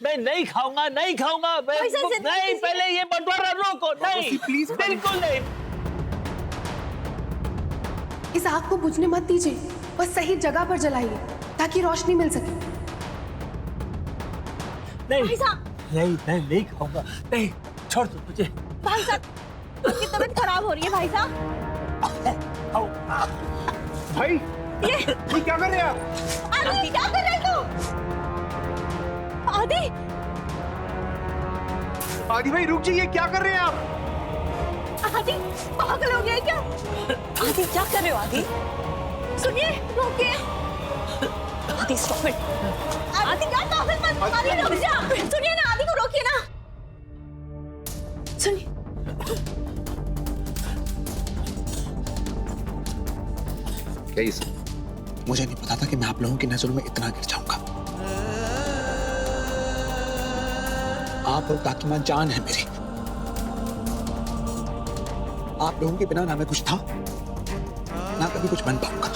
मैं नहीं खाऊंगा, नहीं खाऊंगा। नहीं, पहले ये बंटवारा रोको। नहीं, प्लीज बिल्कुल नहीं। इस आग को बुझने मत दीजिए, बस सही जगह पर जलाइए ताकि रोशनी मिल सके। नहीं, भाई साहब, नहीं खाऊंगा। नहीं, छोड़ दो मुझे। भाई साहब, आपकी तबीयत खराब हो रही है भाई साहब। भाई ये क्या कर रहे हैं आप? आदि, क्या कर रहे तू? आदि, आदि भाई रुक जाइए, क्या कर रहे हैं आप? आदि पागल हो गया है क्या? आदि क्या कर रहे हो आदि? सुनिए, रोकिए। आदि स्टॉप इट। आदि क्या पागल मत, आदि रुक जा। सुनिए ना, आदि को रोकिए ना। सुनिए। क्या ये सब? मुझे नहीं पता था कि मैं आप लोगों की नजरों में इतना गिर जाऊंगा। आप और काकीमा जान है मेरी। आप लोगों के बिना ना मैं कुछ था, ना कभी कुछ बन पाऊंगा।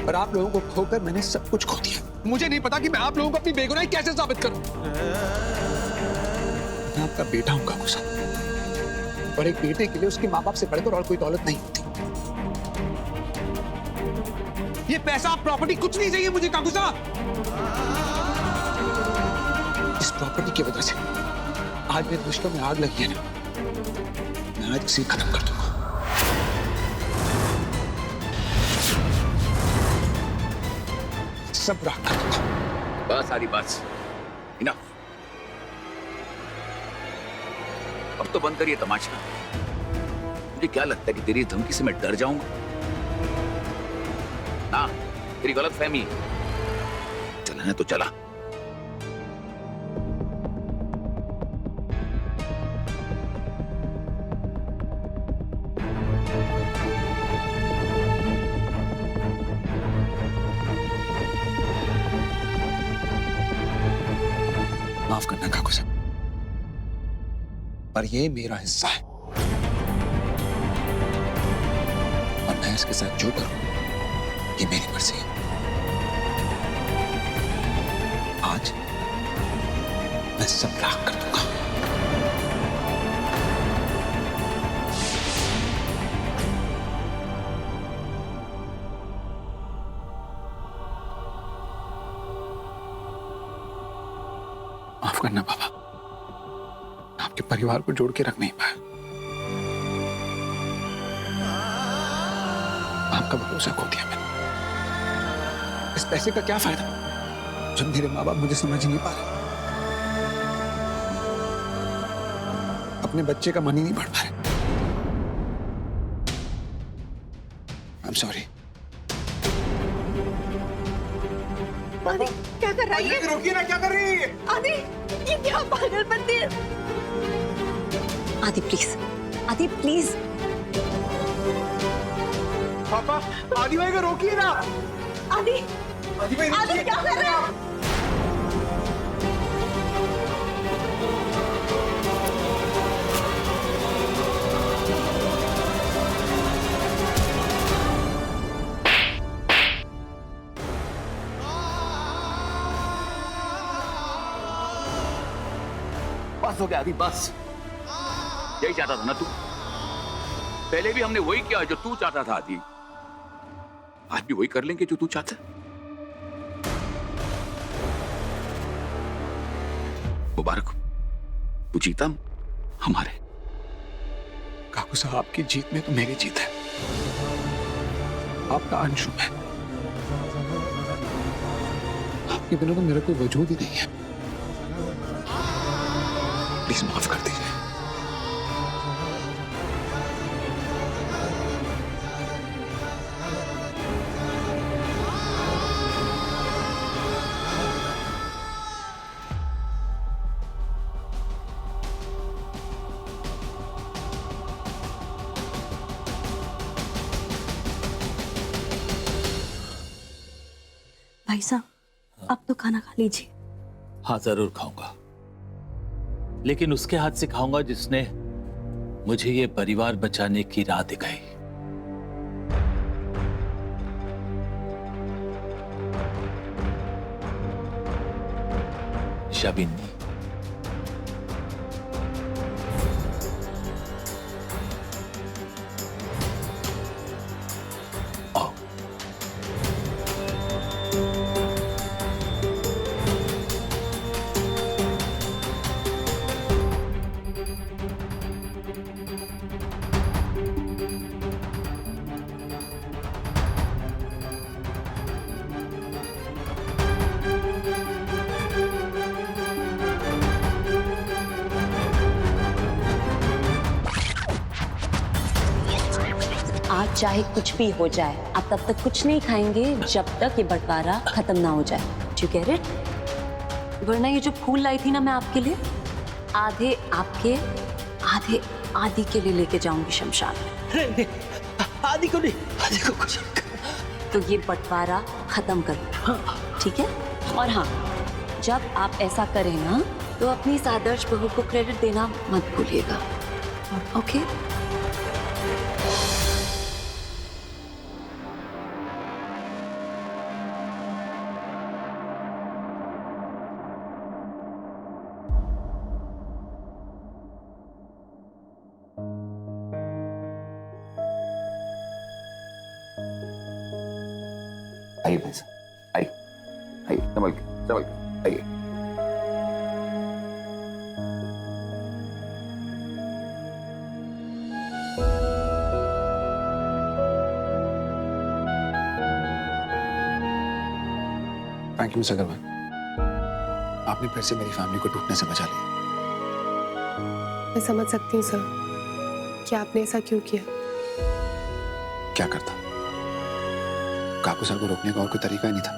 पर आप लोगों को खोकर मैंने सब कुछ खो दिया। मुझे नहीं पता कि मैं आप लोगों को अपनी बेगुनाही कैसे साबित करूं। मैं आपका बेटा हूं काकूसा, और एक बेटे के लिए उसके माँ बाप से बढ़कर और कोई दौलत नहीं होती। ये पैसा, प्रॉपर्टी कुछ नहीं चाहिए मुझे काकूसा। इस प्रॉपर्टी की वजह से आज मेरे रिश्तों में आग लगी है ना, मैं आज इसे खत्म कर दूंगा। सब राख कर दूंगा। बस सारी बात इनफ। अब तो बंद करिए तमाशा। मुझे क्या लगता है कि तेरी धमकी से मैं डर जाऊंगा? ना, तेरी गलत फहमी। चला है तो चला। माफ करना काकूसा, पर ये मेरा हिस्सा है और मैं इसके साथ जो करूं ये मेरी मर्जी है। आज मैं सब राख कर दूंगा। माफ करना बाबा, आपके परिवार को जोड़ के रख नहीं पाया। आपका भरोसा खो दिया मैंने। इस पैसे का क्या फायदा जब मेरे माँ बाप मुझे समझ ही नहीं पा रहे, अपने बच्चे का मन ही नहीं बढ़ पा रहे। I'm sorry। आदि क्या कर रही है? रोकिए ना, क्या कर रही है? आदि, ये क्या पागलपंती है? आदि प्लीज, आदि प्लीज। पापा, आदि भाई को रोकिए ना। आदि, आदि भाई आदि क्या कर रहे हो? बस हो गया अभी, बस। यही चाहता था ना तू? पहले भी हमने वही किया जो तू चाहता था आदि। आज भी वही कर लेंगे जो तू चाहता। मुबारक हो, तू जीता, हमारे। काकूसा, आपकी जीत में तो मेरी जीत है। आपका अंश हूं मैं। आपके बिना तो मेरा कोई वजूद ही नहीं है। प्लीज माफ कर दीजिए। भाई साहब, आप तो खाना खा लीजिए। हाँ, जरूर खाऊंगा, लेकिन उसके हाथ से खाऊंगा जिसने मुझे ये परिवार बचाने की राह दिखाई। शाबिनी। आओ। आज चाहे कुछ भी हो जाए, आप तब तक कुछ नहीं खाएंगे जब तक ये बंटवारा खत्म ना हो जाए। Do you get it? वरना ये जो फूल लाई थी ना मैं आपके लिए, आधे आपके आधे आदि के लिए लेके जाऊंगी शमशान में। आदि को नहीं, आदि को कुछ। तो ये बंटवारा खत्म करो, ठीक है? और हाँ, जब आप ऐसा करें ना तो अपनी इस आदर्श बहू को क्रेडिट देना मत भूलिएगा, ओके? आइए भाई साहब, आइए आइए, संभल के आइए। थैंक यू मिस अग्रवाल, आपने फिर से मेरी फैमिली को टूटने से बचा लिया। मैं समझ सकती हूँ सर कि आपने ऐसा क्यों किया। क्या करता, काकू सर को रोकने का और कोई तरीका ही नहीं था,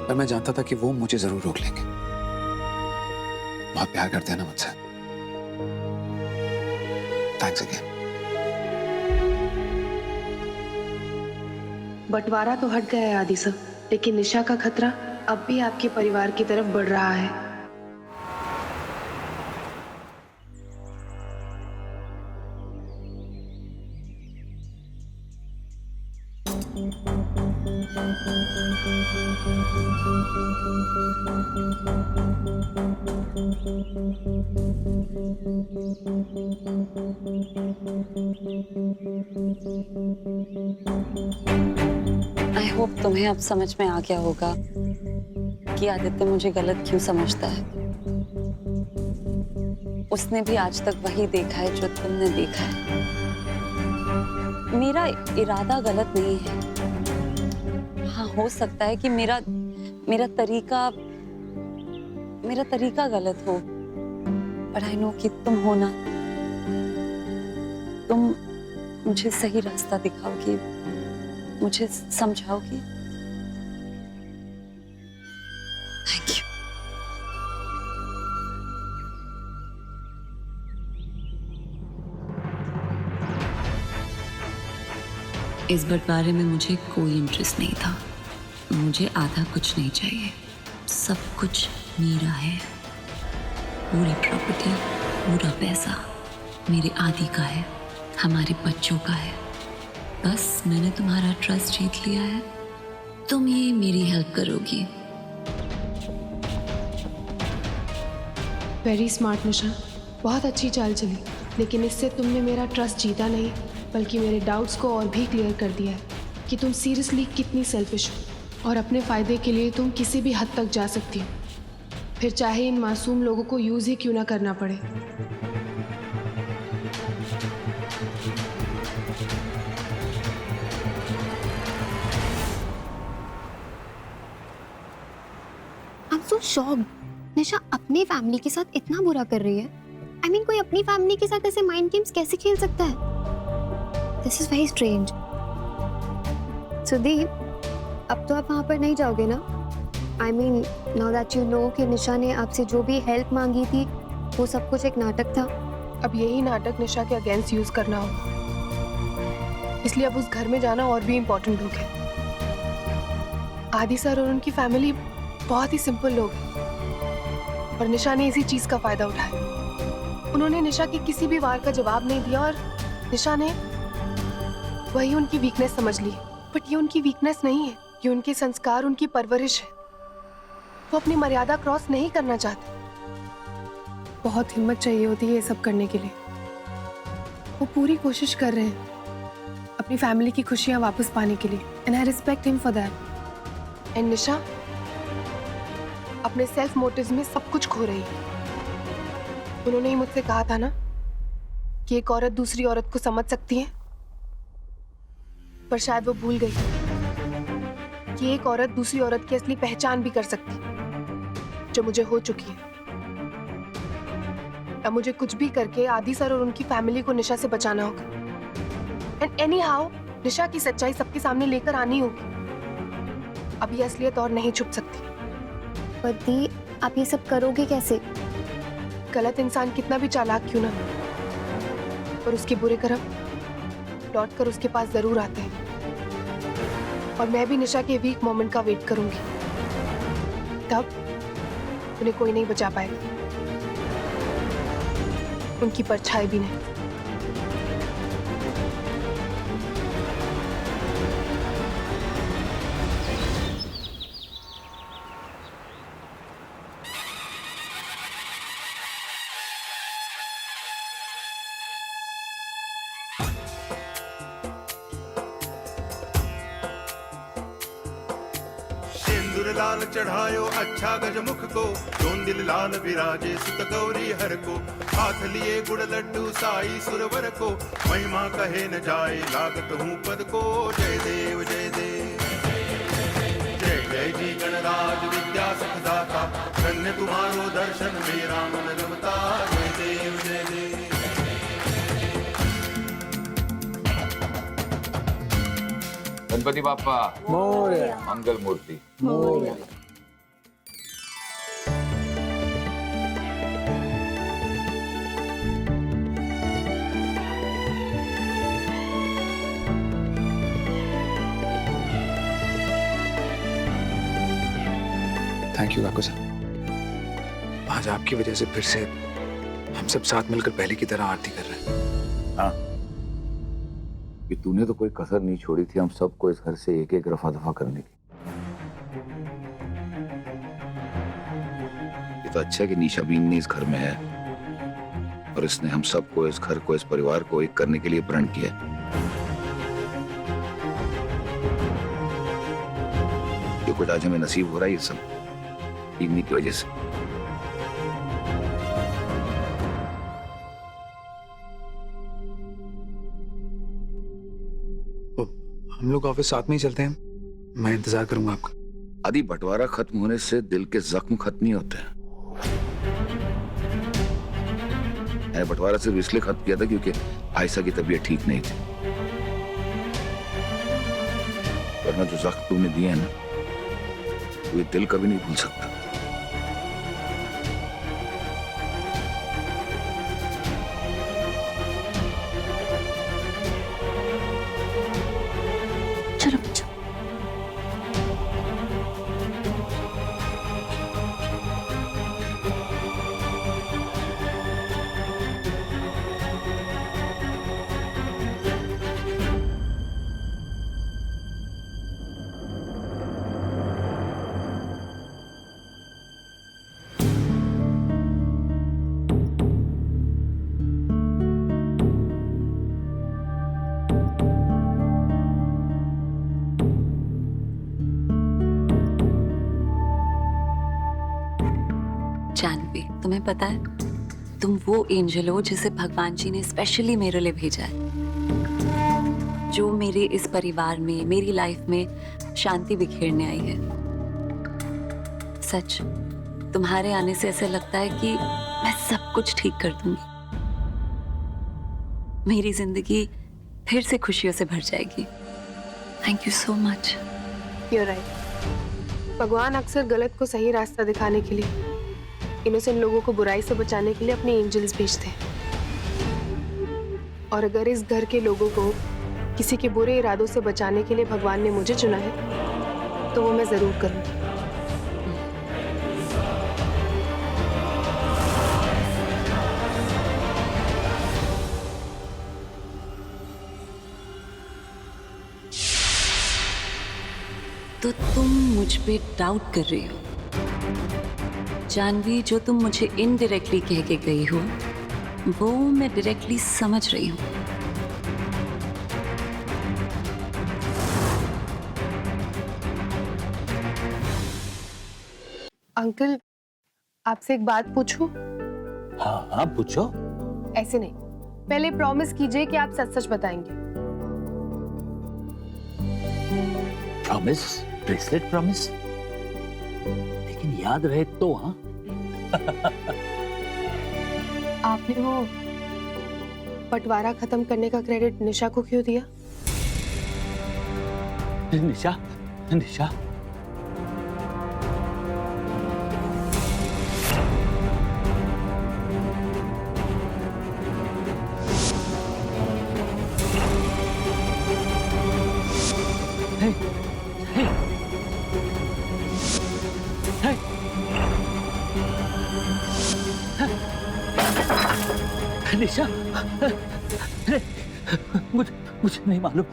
पर मैं जानता था कि वो मुझे जरूर रोक लेंगे। बहुत प्यार करते हैं ना मुझसे। Thanks again. बंटवारा तो हट गया है आदि सर, लेकिन निशा का खतरा अब भी आपके परिवार की तरफ बढ़ रहा है। आई होप तुम्हें अब समझ में आ गया होगा कि आदित्य मुझे गलत क्यों समझता है। उसने भी आज तक वही देखा है जो तुमने देखा है। मेरा इरादा गलत नहीं है। हाँ, हो सकता है कि मेरा तरीका गलत हो, पर आई नो कि तुम हो ना, तुम मुझे सही रास्ता दिखाओगी, मुझे समझाओगी। Thank you. इस बंटवारे में मुझे कोई इंटरेस्ट नहीं था। मुझे आधा कुछ नहीं चाहिए, सब कुछ मेरा है। पूरी प्रॉपर्टी, पूरा पैसा मेरे आदि का है, हमारे बच्चों का है। बस मैंने तुम्हारा ट्रस्ट जीत लिया है, तुम ये मेरी हेल्प करोगी। वेरी स्मार्ट निशा, बहुत अच्छी चाल चली, लेकिन इससे तुमने मेरा ट्रस्ट जीता नहीं, बल्कि मेरे डाउट्स को और भी क्लियर कर दिया है कि तुम सीरियसली कितनी सेल्फिश हो और अपने फ़ायदे के लिए तुम किसी भी हद तक जा सकती हो, फिर चाहे इन मासूम लोगों को यूज़ ही क्यों ना करना पड़े। I'm so shocked. निशा अपने फैमिली के साथ इतना बुरा कर रही है। I mean, कोई अपनी फैमिली के साथ ऐसे माइंड गेम्स कैसे खेल सकता है? This is very strange. Sudeep, अब तो आप वहाँ पर नहीं जाओगे ना? I mean, now that you know कि निशा ने आपसे जो भी हेल्प मांगी थी, वो सब कुछ एक नाटक था। अब यही नाटक निशा के अगेंस्ट यूज़ करना हो, इसलिए अब उस घर में जाना और भी इम्पोर्टेंट हो गया। आदि सर और उनकी फैमिली बहुत ही सिंपल लोग हैं और निशा ने इसी चीज़ का फ़ायदा उठाया। उन्होंने निशा के किसी भी वार का जवाब नहीं दिया और निशा ने वही उनकी वीकनेस समझ ली। बट ये उनकी वीकनेस नहीं है, ये उनके संस्कार, उनकी परवरिश है। वो अपनी मर्यादा क्रॉस नहीं करना चाहते। बहुत हिम्मत चाहिए होती है ये सब करने के लिए। वो पूरी कोशिश कर रहे हैं अपनी फैमिली की खुशियां वापस पाने के लिए, and I respect him for that. And Nisha अपने सेल्फ मोटिव्स में सब कुछ खो रही है। उन्होंने ही मुझसे कहा था ना कि एक औरत दूसरी औरत को समझ सकती है, पर शायद वो भूल गई कि एक औरत दूसरी औरत की असली पहचान भी कर सकती है, जो मुझे हो चुकी है। अब मुझे कुछ भी करके आदि सर और उनकी फैमिली को निशा से बचाना होगा। एंड एनी हाउ निशा की सच्चाई सबके सामने लेकर आनी होगी। अब ये असलियत और नहीं छुप सकती। पर दी, आप ये सब करोगे कैसे? गलत इंसान कितना भी चालाक क्यों ना, पर उसके बुरे कर्म लौट कर उसके पास जरूर आते हैं। और मैं भी निशा के वीक मोमेंट का वेट करूंगी, तब उन्हें कोई नहीं बचा पाएगा, उनकी परछाई भी नहीं। सिंदूर लाल चढ़ायो अच्छा गजमुख को, जोन दिल लाल विराजे सुत गौरी हर को। हाथ लिए गुड़ लड्डू साई सुरवर को, महिमा कहे न जाए लागत हूँ पद को। जय देव जय देव जय जय जी गणराज विद्या सुखदाता, धन्य तुम्हारो दर्शन मेरा मन रमता। जय देव जय देव। गणपति बाप्पा मोरया, मंगल मूर्ति मोरया। थैंक यू काकू साहब। आज आपकी वजह से फिर से हम सब साथ मिलकर पहले की तरह आरती कर रहे हैं। हाँ, कि तूने तो कोई कसर नहीं छोड़ी थी हम सबको इस घर से एक एक रफा दफा करने की। ये तो अच्छा है कि निशा बीन इस घर में है और इसने हम सबको, इस घर को, इस परिवार को एक करने के लिए प्रण किया। ये कुछ आज हमें नसीब हो रहा है, ये सब इन्हीं की वजह से। हम लोग ऑफिस साथ में ही चलते हैं, मैं इंतजार करूंगा आपका। आदि, बंटवारा खत्म होने से दिल के जख्म खत्म नहीं होते हैं। मैंने बंटवारा सिर्फ इसलिए खत्म किया था क्योंकि आयशा की तबीयत ठीक नहीं थी, वरना जो जख्म तुमने दिए हैं ना, वो ये दिल कभी नहीं भूल सकता। चलो बच्चों। जानवी, तुम्हें पता है, तुम वो एंजल हो जिसे भगवान जी ने स्पेशली मेरे लिए भेजा है, जो मेरे इस परिवार में, मेरी लाइफ में शांति बिखेरने आई है। सच, तुम्हारे आने से ऐसा लगता है कि मैं सब कुछ ठीक कर दूंगी। मेरी जिंदगी फिर से खुशियों से भर जाएगी। Thank you so much. You're right। भगवान अक्सर गलत को सही रास्ता दिखाने के लिए, इनोसेंट लोगों को बुराई से बचाने के लिए अपने एंजल्स भेजते हैं। और अगर इस घर के लोगों को किसी के बुरे इरादों से बचाने के लिए भगवान ने मुझे चुना है, तो वो मैं जरूर करूंगी। तो तुम मुझ पे डाउट कर रही हो? जानवी, जो तुम मुझे इनडायरेक्टली कह के गई हो वो मैं डायरेक्टली समझ रही हूँ। अंकल, आपसे एक बात पूछूं? हाँ हाँ पूछो। ऐसे नहीं, पहले प्रॉमिस कीजिए कि आप सच सच बताएंगे। प्रॉमिस? Bracelet promise? लेकिन याद रहे तो। हाँ आपने वो बंटवारा खत्म करने का क्रेडिट निशा को क्यों दिया? निशा, निशा Hey, hey, hey. निशा, मुझे नहीं मालूम,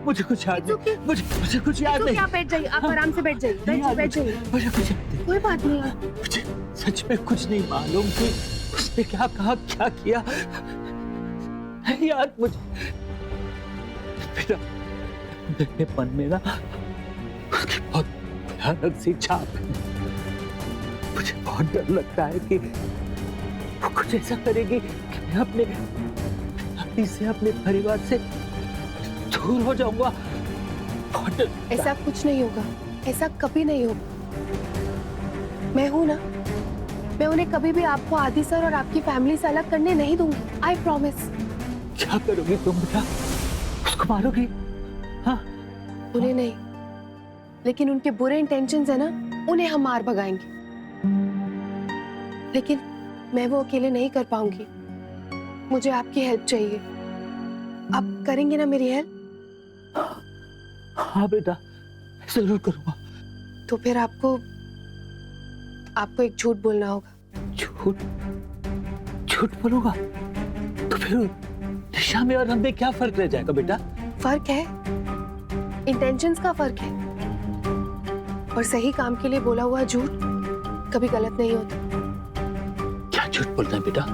मुझे कुछ याद नहीं, मुझे कुछ याद नहीं। आप बैठ जाइए, आप आराम से बैठ जाइए, बैठ जाइए। मुझे कुछ याद नहीं। कोई बात नहीं है। मुझे सच में कुछ नहीं मालूम कि उसने क्या कहा, क्या किया। याद मुझे मेरे मन में ना उसकी बहुत भयानक सी छाप है। मुझे बहुत डर लगता है कि वो कुछ ऐसा करेगी कि मैं अपने पति से, अपने परिवार से दूर हो जाऊंगा। बहुत डर लगता है। ऐसा कुछ नहीं होगा, ऐसा कभी नहीं होगा। मैं हूं ना, मैं उन्हें कभी भी आपको, आदि सर और आपकी फैमिली से अलग करने नहीं दूंगी। I promise. क्या करोगी तुम बेटा? उसको मारोगी? हाँ? उन्हें नहीं, लेकिन उनके बुरे इंटेंशंस है ना, उन्हें हम मार भगाएंगे। लेकिन मैं वो अकेले नहीं कर पाऊंगी, मुझे आपकी हेल्प चाहिए। आप करेंगे ना मेरी हेल्प? हाँ बेटा, जरूर करूंगा। तो फिर आपको एक झूठ बोलना होगा। झूठ? झूठ बोलूंगा तो फिर निशा में और हम में क्या फर्क रह जाएगा बेटा? फर्क है, इंटेंशंस का फर्क है। और सही काम के लिए बोला हुआ झूठ कभी गलत नहीं होता। क्या झूठ बोलना है बेटा?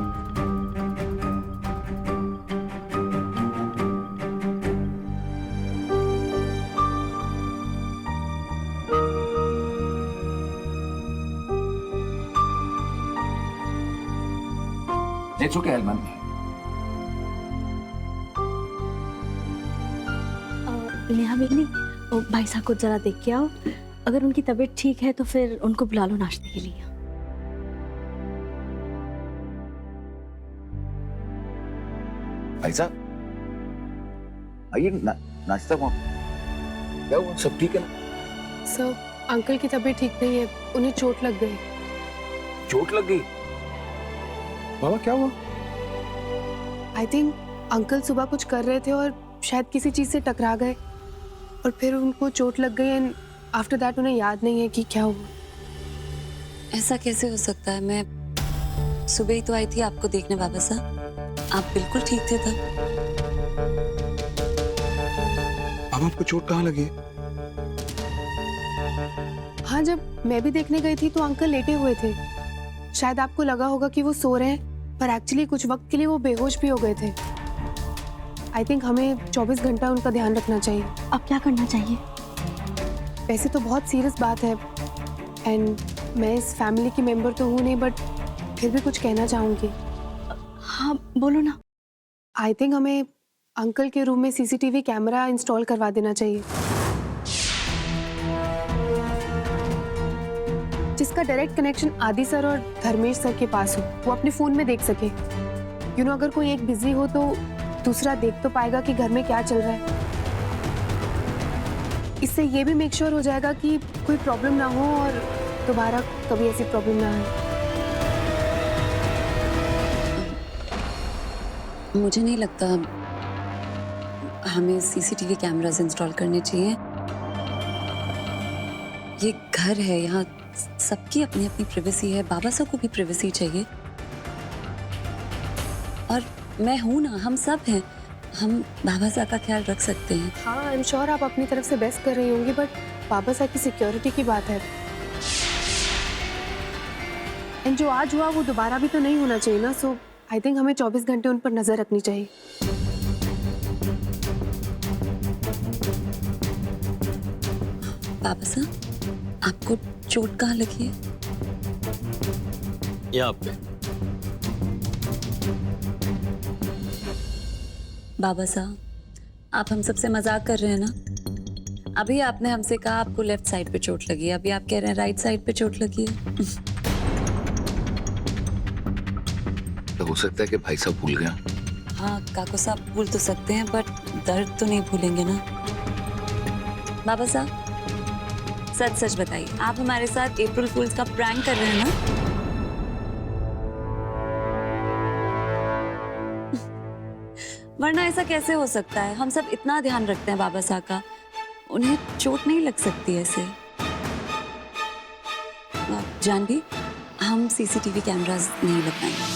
It's okay, Alman. नेहा बेगनी, भाई साहब को जरा देख के आओ। अगर उनकी तबीयत ठीक है तो फिर उनको बुला लो नाश्ते के लिए। भाई साहब, आइए नाश्ता क्या हुआ? सब ठीक है ना? सर, अंकल की तबीयत ठीक नहीं है, उन्हें चोट लग गई। चोट लग गई? बाबा क्या हुआ? आई थिंक अंकल सुबह कुछ कर रहे थे और शायद किसी चीज से टकरा गए और फिर उनको चोट लग गई एंड आफ्टर दैट उन्हें याद नहीं है कि क्या हुआ। ऐसा कैसे हो सकता है? मैं सुबह ही तो आई थी आपको देखने बाबा साहब, आप बिल्कुल ठीक थे तब। बाबा आपको चोट कहाँ लगी? हाँ, जब मैं भी देखने गई थी तो अंकल लेटे हुए थे। शायद आपको लगा होगा कि वो सो रहे हैं, पर एक्चुअली कुछ वक्त के लिए वो बेहोश भी हो गए थे। आई थिंक हमें 24 घंटा उनका ध्यान रखना चाहिए। अब क्या करना चाहिए? वैसे तो बहुत सीरियस बात है एंड मैं इस फैमिली की मेंबर तो हूँ नहीं, बट फिर भी कुछ कहना चाहूँगी। हाँ बोलो ना। आई थिंक हमें अंकल के रूम में सीसीटीवी कैमरा इंस्टॉल करवा देना चाहिए, जिसका डायरेक्ट कनेक्शन आदि सर और धर्मेश सर के पास हो, वो अपने फोन में देख सके। यू नो, अगर कोई एक बिजी हो तो दूसरा देख तो पाएगा कि घर में क्या चल रहा है। इससे ये भी मेक श्योर हो जाएगा कि कोई प्रॉब्लम ना हो और दोबारा कभी ऐसी प्रॉब्लम ना आए। मुझे नहीं लगता हमें सीसीटीवी कैमरास इंस्टॉल करने चाहिए। ये घर है, यहाँ सबकी अपनी अपनी प्राइवेसी है। बाबा साहब को भी प्राइवेसी चाहिए। और मैं हूं ना, हम सब हैं, हम बाबा साहब का ख्याल रख सकते हैं। हाँ, आई एम श्योर आप अपनी तरफ से बेस्ट कर रही होंगी, बट बाबा साहब की सिक्योरिटी की बात है। एंड जो आज हुआ वो दोबारा भी तो नहीं होना चाहिए ना, सो आई थिंक हमें 24 घंटे उन पर नजर रखनी चाहिए। बाबा साहब, आपको चोट कहाँ लगी है? यहाँ पे। बाबा साहब, आप हम सबसे मजाक कर रहे हैं ना? अभी आपने हमसे कहा आपको लेफ्ट साइड पे चोट लगी है, अभी आप कह रहे हैं राइट साइड पे चोट लगी है। तो हो सकता है कि भाई साहब भूल गया। हाँ काको साहब भूल तो सकते हैं, बट दर्द तो नहीं भूलेंगे ना। बाबा साहब सच सच बताइए, आप हमारे साथ अप्रैल फूल्स का प्रैंक कर रहे हैं ना? वरना ऐसा कैसे हो सकता है? हम सब इतना ध्यान रखते हैं बाबा साहब का, उन्हें चोट नहीं लग सकती ऐसे। जानवी, हम सीसीटीवी कैमरास नहीं लगाएंगे।